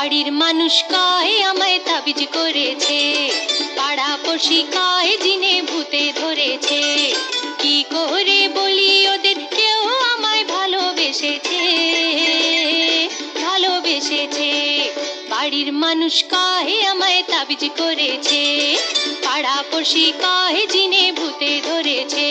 বাড়ির মানুষ কয় আমায় তাবিজ করেছে, পাড়া পড়শি কয় জিনে ভূতে ধরেছে। কি করে বলি ওদের, কেউ আমায় ভালোবেসেছে, ভালোবেসেছে। বাড়ির মানুষ কয় আমায় তাবিজ করেছে, পাড়া পড়শি কয় জিনে ভূতে ধরেছে।